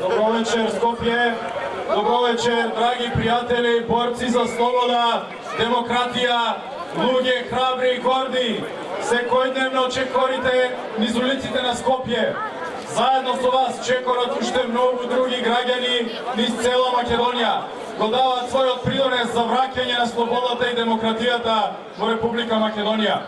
Добро вечер, Скопје. Добро вечер, драги пријатели, борци за слобода, демократија, луѓе храбри и горди. Секојдневно чекорите низ улиците на Скопје. Заедно со вас чекорат уште многу други граѓани низ цела Македонија. Го даваат својот придонес за враќање на слободата и демократијата во Република Македонија.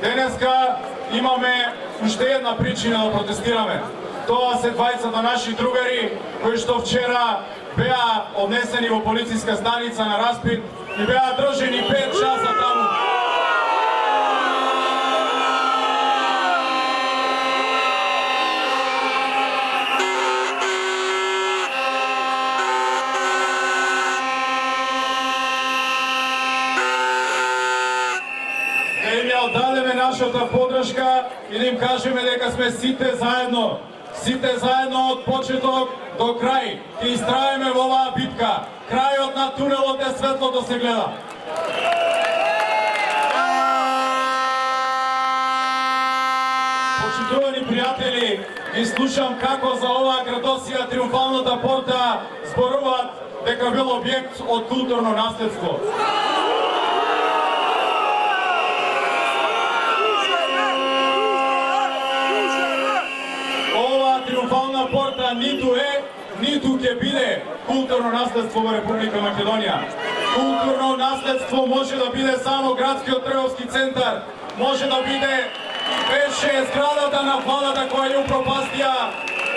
Денеска имаме уште една причина да протестираме. Тоа се двајцата наши другари кои што вчера беа однесени во полициска станица на распит и беа држени 5 часа таму. Да им ја оддадеме нашата поддршка и да им кажеме дека сме сите заедно. Сите заедно од почеток до крај ќе истраеме во оваа битка. Крајот на тунелот е светлото се гледа. Почитувани пријатели, ги слушам како за оваа градосија Триумфалната порта зборуваат дека бил објект од културно наследство. Триумфална порта ниту е, ниту ќе биде културно наследство во Република Македонија. Културно наследство може да биде само градскиот трговски центар, може да биде и беше зградата на владата која ја упропастија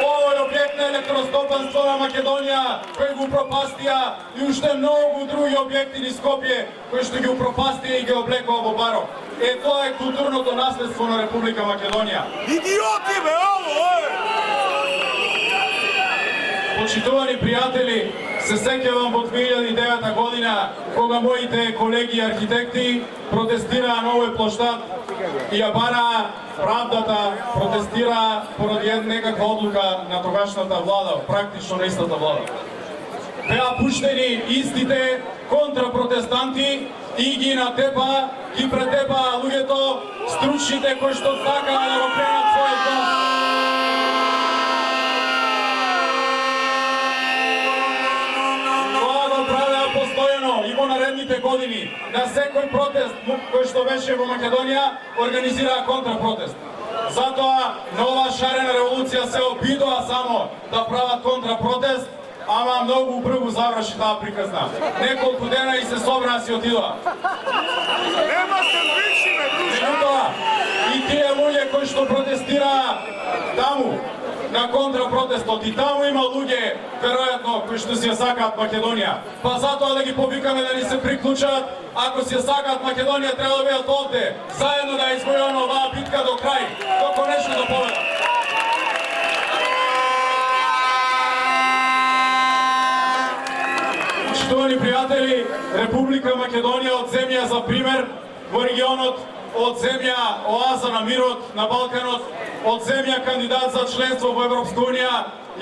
овој објект на електростопанство на Македонија, кој го упропастија и уште многу други објекти низ Скопје, кои што ги упропастија и ги облекува во барок. Е, тоа е културното наследство на Република Македонија. Идиоти бе, ово, Почитувани пријатели, се сеќавам во 2009 година кога моите колеги архитекти протестираа на овој плоштад и ја бараа правдата, протестираа поради некаква одлука на тогашната влада, практично на истата влада. Беа пуштени истите контрапротестанти и ги натепа, ги претепаа луѓето, стручните кои што сакаа да го кренат својот дом. И во наредните години на секој протест кој што беше во Македонија организираа контрапротест. Затоа нова шарена револуција се обидоа само да прават контрапротест, ама многу брзо заврши таа приказна. Неколку дена и се собраа си отидоа. Нема се вишиме, друже! И тие луѓе кои што протестираа таму на контрапротестот и таму има луѓе, веројатно, кои што си ја сакаат Македонија. Па затоа да ги повикаме да ни се приклучат, ако си ја сакаат Македонија, треба да бидат овде, заедно да извојуваме оваа битка до крај, до конечната победа. Почитувани пријатели, Република Македонија од земја за пример во регионот, од земја оаза на мирот на Балканот, од земја кандидат за членство во Европска унија,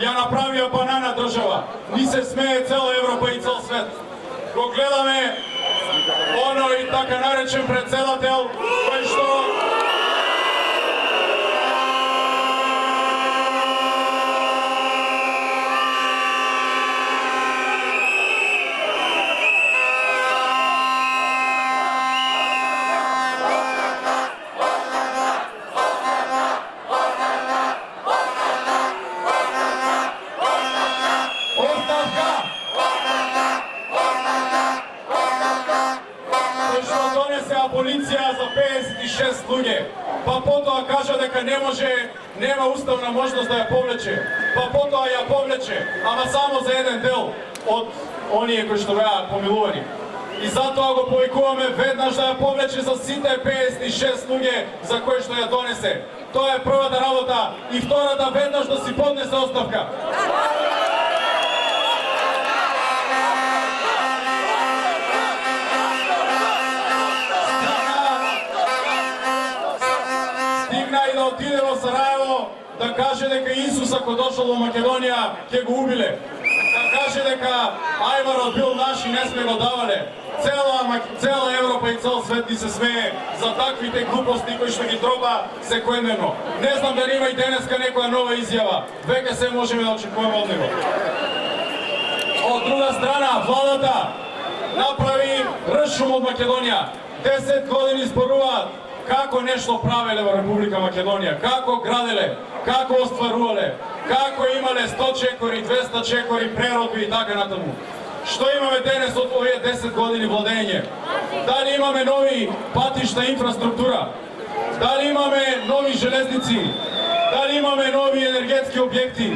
ја направија банана држава. Ни се смее цела Европа и цел свет. Го гледаме оној така наречен председател кој што полиција за 56 луѓе, па потоа кажа дека не може, нема уставна можност да ја повлече, па потоа ја повлече, ама само за еден дел од оние кои што беа помилувани. И затоа го повикуваме веднаш да ја повлече за сите 56 луѓе за кои што ја донесе. Тоа е првата работа и втората веднаш да си поднесе оставка. И да отиде во Сараево да каже дека Исус ако дошол во Македонија ќе го убиле. Да каже дека ајварот бил наш и не сме го давале. цела Европа и цел свет ни се смее за таквите глупости кои што ги троба секојдневно. Не знам дали има и денеска некоја нова изјава. Веќе се можеме да очекуваме од него. Од друга страна, владата направи ршум од Македонија. 10 години зборуваат како нешто правеле во Република Македонија, како граделе, како остварувале, како имале 100 чекори, 200 чекори, преродби и така натаму. Што имаме денес од овие 10 години владење? Дали имаме нови патишта инфраструктура? Дали имаме нови железници? Дали имаме нови енергетски објекти?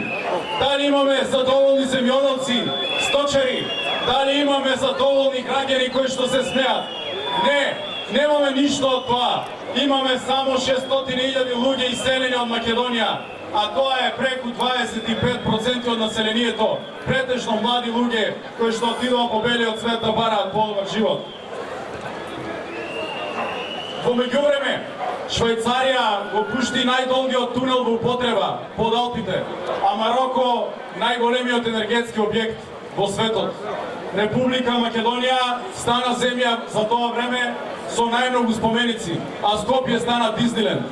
Дали имаме задоволни земјоделци, сточари? Дали имаме задоволни граѓани кои што се смеат? Не, немаме ништо од тоа. Имаме само 600.000 луѓе иселени од Македонија, а тоа е преку 25% од населението, претежно млади луѓе кои што отидува по белиот свет да бараат подобар живот. Во меѓувреме, Швајцарија го пушти најдолгиот тунел во употреба под Алпите, а Мароко најголемиот енергетски објект во светот. Република Македонија стана земја за тоа време со најмногу споменици, а Скопје стана Дизниленд.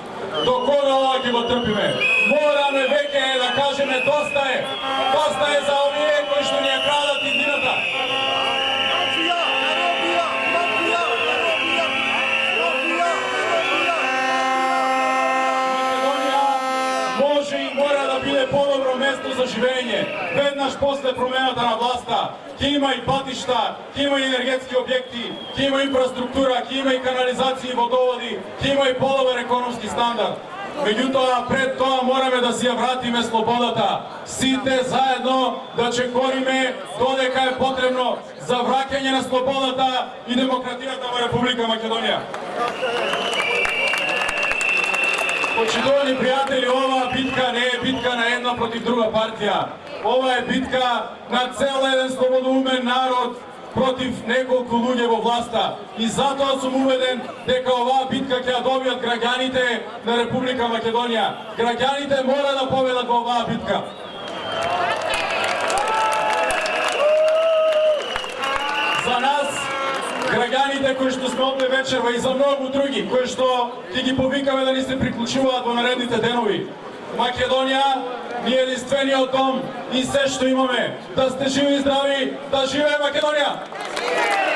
До кога ова ќе го трпиме? Мораме веќе да кажеме доста е. Доста е за овие кои што ни ја крадат иднината. Може и мора да биде подобро место за живење. Веднаш после промената на власта, ќе има и патишта, ќе има и енергетски објекти, ќе има инфраструктура, ќе има и канализации и водоводи, ќе има и подобар економски стандард. Меѓутоа, пред тоа мораме да си ја вратиме слободата. Сите заедно да чекориме додека е потребно за враќање на слободата и демократијата во Република Македонија. Почитувани пријатели, оваа битка не е битка на една против друга партија. Ова е битка на цел еден слободоумен народ против неколку луѓе во власта. И затоа сум уведен дека оваа битка ќе ја добијат граѓаните на Република Македонија. Граѓаните мора да победат во оваа битка. За нас, граѓаните кои што сме овде вечерва и за многу други кои што ќе ги повикаме да ни се приклучуваат во наредните денови. Македонија ни е единствениот дом и се што имаме. Да сте живи и здрави, да живее Македонија!